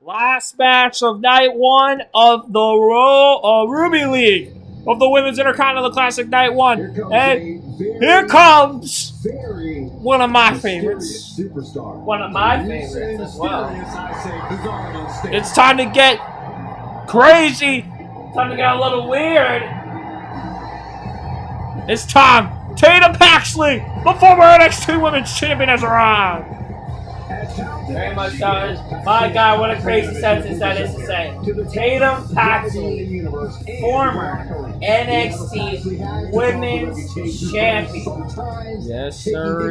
Last match of night one of the Ruby League of the Women's Intercontinental Classic Night 1. And here comes one of my favorites. One of my favorites as well. It's time to get crazy. Time to get a little weird. It's time. Tatum Paxley, the former NXT Women's Champion, has arrived. Very much so. My God, what a crazy sentence that is to say. Tatum Paxley, former NXT Women's Champion. Yes, sir.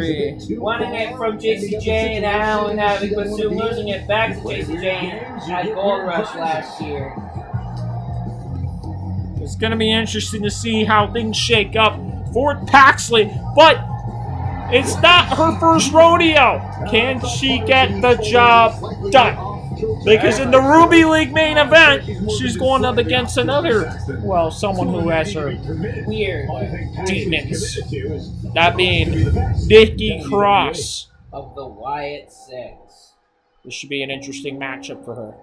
Winning it from JCJ and Allen Havoc, but soon losing it back to JCJ at Gold Rush last year. It's going to be interesting to see how things shake up for Paxley, but it's not her first rodeo. Can she get the job done? Because in the Ruby League main event, she's going up against another, well, someone who has her Weird demons. That being Nikki Cross. of the Wyatt Six. This should be an interesting matchup for her.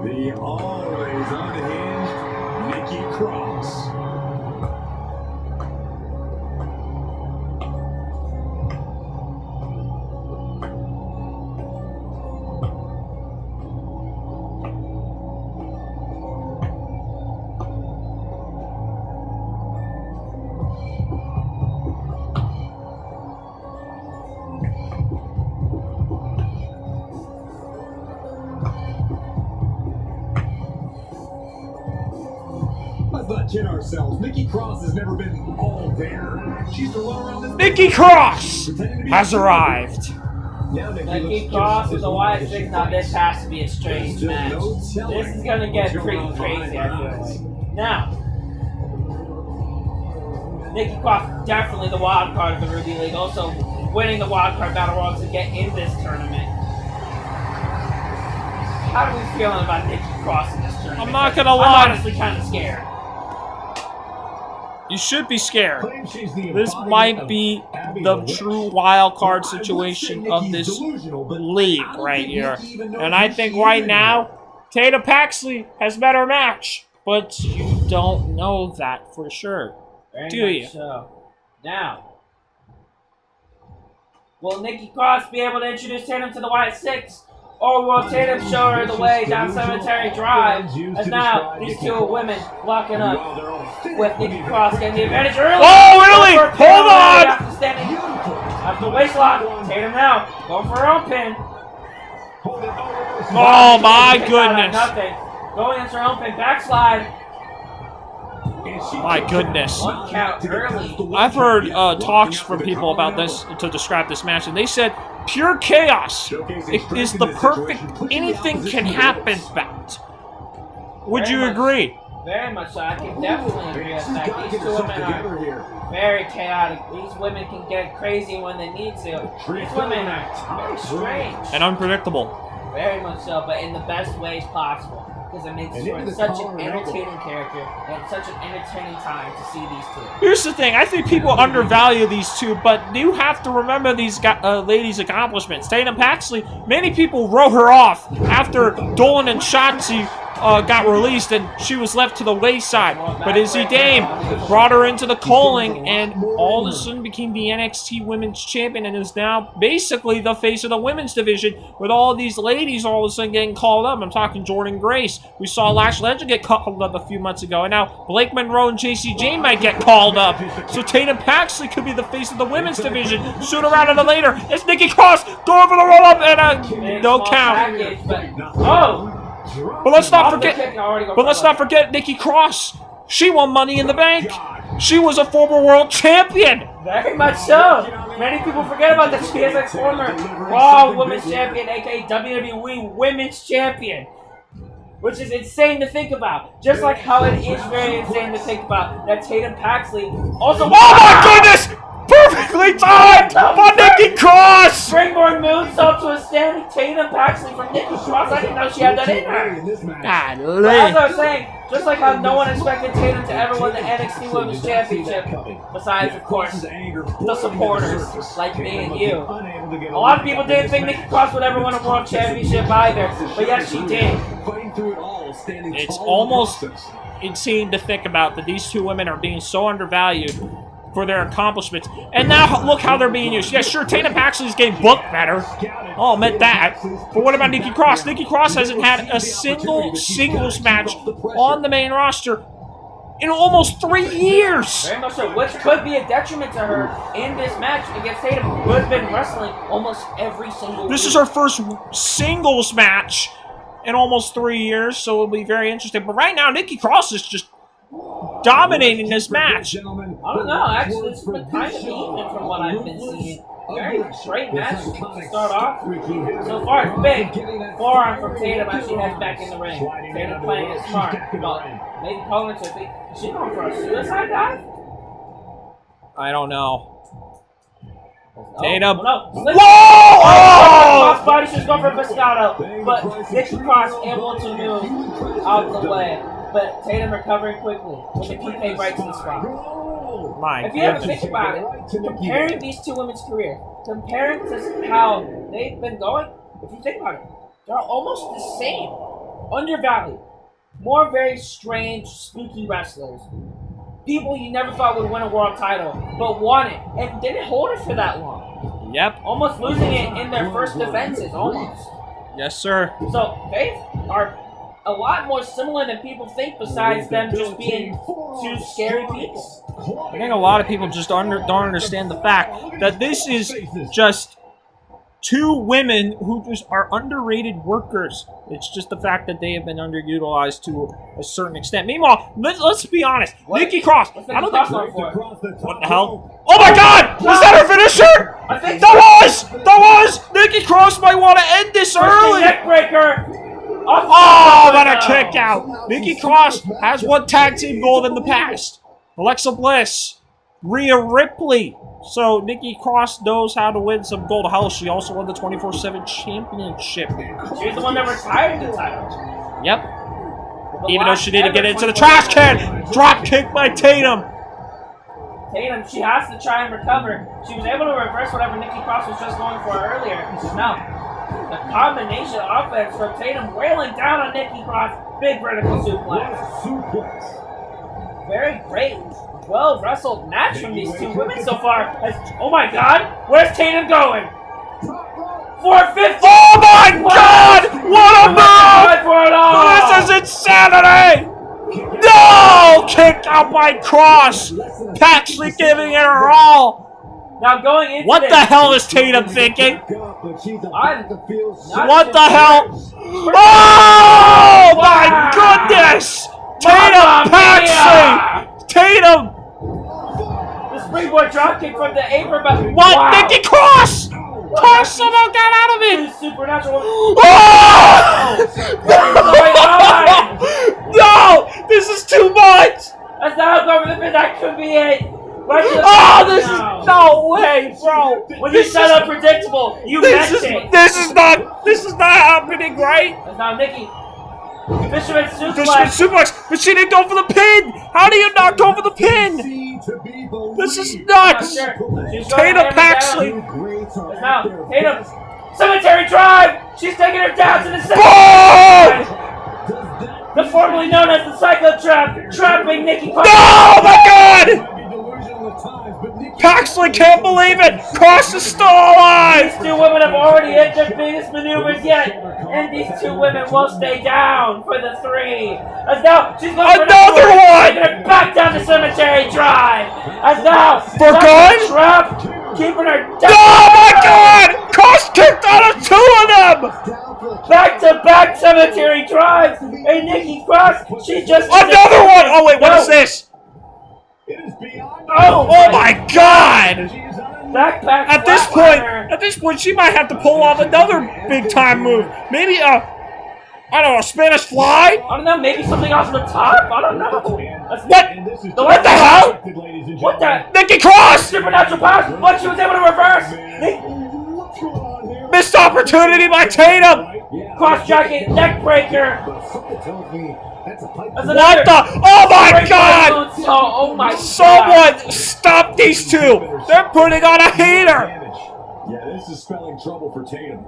The always unhinged Nikki Cross. Let's not kid ourselves. Nikki Cross has never been all there. She's to run around this. Nikki Cross has arrived. Now Nikki Cross with the Wyatt Six. Now this has to be a strange match. This is gonna get pretty crazy, I feel like. Now, Nikki Cross definitely the wild card of the Ruby League. Also winning the wild card battle royal to get in this tournament. How are we feeling about Nikki Cross in this tournament? I'm not gonna lie. I'm honestly kind of scared. You should be scared. This might be the true wild card situation of this league right here. And I think right now, Tatum Paxley has better match. But you don't know that for sure. Do you? So. Now, will Nikki Cross be able to introduce Tatum to the Wyatt Six? Or will Tatum show her the way down Cemetery Drive? As now, these two women locking up with Nikki Cross getting the advantage early. Oh, really? Hold on! After the waist lock, Tatum now going for her own pin. Oh my goodness. Nothing. Going into her own pin, backslide. My goodness. One count early. I've heard talks from people about this to describe this match, and they said pure chaos. It is the perfect anything can happen bout. Would you agree? Very much so. I can definitely agree with that. These two women are very chaotic. These women can get crazy when they need to. These women are very strange. And unpredictable. Very much so, but in the best ways possible. Because it makes for such an entertaining character and such an entertaining time to see these two. Here's the thing. I think people undervalue these two, but you have to remember these ladies' accomplishments. Tatum Paxley, many people wrote her off after Dolan and Shotzi got released and she was left to the wayside. But Izzy Dame brought her into the calling and all of a sudden became the NXT Women's Champion and is now basically the face of the women's division with all these ladies all of a sudden getting called up. I'm talking Jordan Grace. We saw Lash Legend get called up a few months ago, and now Blake Monroe and JCJ might get called up. So Tatum Paxley could be the face of the women's division sooner rather than later. It's Nikki Cross going for the roll-up and a no count. But let's not forget Nikki Cross. She won Money in the Bank. She was a former world champion. Very much so. Many people forget about that she is a former Raw Women's Champion, aka WWE Women's Champion. Which is insane to think about. Just like how it is very insane to think about that Tatum Paxley also. Oh my goodness! Perfectly timed by Nikki Cross! Springboard moonsault to a standing Tatum Paxley from Nikki Cross. I didn't know she had that in her. God, But as I was saying, just like how no one expected Tatum to ever win the NXT Women's Championship, besides, of course, the supporters like me and you. A lot of people didn't think Nikki Cross would ever win a World Championship either, but yes, she did. It's almost insane to think about that these two women are being so undervalued for their accomplishments. And now look how they're being used. Yeah, sure, Tatum Paxley's getting booked better. I'll admit that. But what about Nikki Cross? Nikki Cross hasn't had a single singles match on the main roster in almost 3 years. Very much so, which could be a detriment to her in this match against Tatum, who has been wrestling almost every single week. This is her first singles match in almost 3 years, so it'll be very interesting. But right now, Nikki Cross is just dominating this match. I don't know, actually, it's been kind of even from what I've been seeing. Very great match to start off. So far, it's big. Forearm from Tatum as she heads back in the ring. Tatum playing it smart. But maybe calling it to think. Is she going for a suicide dive? I don't know. No, Tatum. no. Whoa! Cross body, she's going for a Pescado. But Nikki Cross able to move out the way. But Tatum recovering quickly with a PK right to the spot. If you ever think about it, comparing these two women's careers, comparing to how they've been going, if you think about it, they're almost the same. Undervalued. More very strange, spooky wrestlers. People you never thought would win a world title, but won it, and didn't hold it for that long. Yep. Almost losing it in their first defenses, almost. Yes, sir. So, they are a lot more similar than people think, besides them just being two scary people. I think a lot of people just don't understand the fact that this is just two women who just are underrated workers. It's just the fact that they have been underutilized to a certain extent. Meanwhile, let's be honest. Nikki Cross. I don't think. What the hell? Oh my God! Was that her finisher? I think That was. Nikki Cross might want to end this early. Neckbreaker. Oh, what a kick out! Nikki Cross has won tag team gold in the past. Alexa Bliss, Rhea Ripley. So Nikki Cross knows how to win some gold. Hell, she also won the 24/7 championship. She's the one that retired the title. Yep. Even though she didn't get into the trash can. Drop kick by Tatum. Tatum, she has to try and recover. She was able to reverse whatever Nikki Cross was just going for earlier. No. The combination offense from Tatum wailing down on Nikki Cross. Big vertical suplex. Very great. Well wrestled match from these two women so far. Oh my God, where's Tatum going? 450. Oh my God! What a move! For it all. This is insanity! No! Kick out by Cross. Paxley giving it her all. Now going into What the hell is Tatum thinking? I'm What the hell? Oh my goodness! Tatum Paxley! Tatum! The springboard dropkick from the apron, but What? wow. Nikki Cross! Cross somehow got out of it! Supernatural. Oh! No! This is too much! That's not going for the pin. That could be it. Oh, this is no way, bro! When you said unpredictable, you meant it. This is not happening, right? That's now Nikki. Fisherman suplex. Fisherman suplex, but she didn't go for the pin. How do you not go for the pin? This is nuts. Tatum Paxley. Now Tatum. Cemetery Drive. She's taking her down to the center. The formerly known as the Cyclo Trap, trapping Nikki. No, oh my God! Paxley can't believe it! Cross is still alive! These two women have already hit their biggest maneuvers yet, and these two women will stay down for the 3. As now she's going for another one! Taking her back down the Cemetery Drive. As now for good? Trap, keeping her down. Oh my God! Cross kicked out of 2 of them! Back-to-back Cemetery Drive, and Nikki Cross, she just another one! Oh wait, what is this? Oh my God! Backpack At this point, she might have to pull off another big time move. Maybe I don't know, a Spanish fly? I don't know, maybe something off the top? I don't know. What the hell? What the? Nikki Cross! Supernatural powers! What, she was able to reverse? Missed opportunity by Tatum! Cross jacket, neck breaker! What the? Oh my God! Oh my God! Someone stop these two! They're putting on a heater! Yeah, this is spelling trouble for Tatum.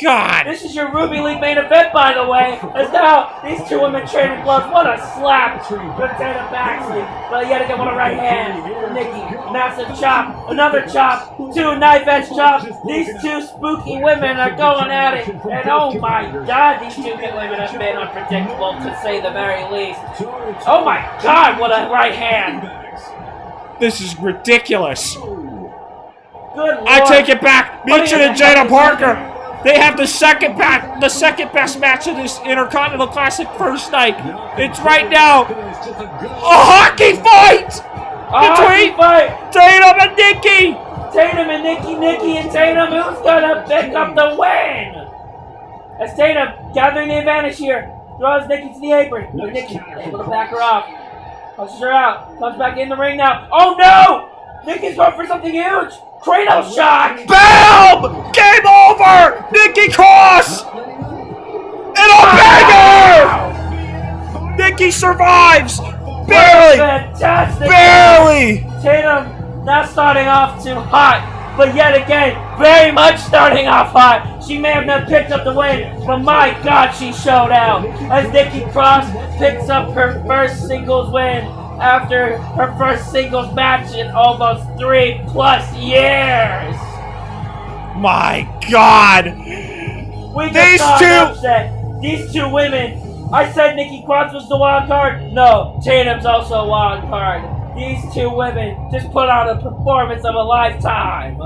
God! This is your Ruby League main event, by the way. As now, these two women trading gloves. What a slap for Tatum Paxley. But yet again, what a right hand for Nikki. Massive chop. Another chop. Two knife-edge chops. These two spooky women are going at it. And oh my God, these two women have been unpredictable, to say the very least. Oh my God, what a right hand. This is ridiculous. Good Lord. I take it back. Mitchell and Jada Parker. They have the second best match of this Intercontinental Classic first night. It's right now a hockey fight between Tatum and Nikki. Tatum and Nikki and Tatum. Who's gonna pick up the win? As Tatum gathering the advantage here, throws Nikki to the apron. But Nikki able to back her off. Pushes her out. Comes back in the ring now. Oh no! Nikki's going for something huge. Cradle shock! BAM! Game over! Nikki Cross! And a banger! Nikki survives! Barely! Fantastic! Barely! Tatum not starting off too hot, but yet again, very much starting off hot. She may have not picked up the win, but my God, she showed out. As Nikki Cross picks up her first singles win after her first singles match in almost 3+ years. My God! We just saw an upset. These two women. I said Nikki Cross was the wild card. No, Tatum's also a wild card. These two women just put on a performance of a lifetime.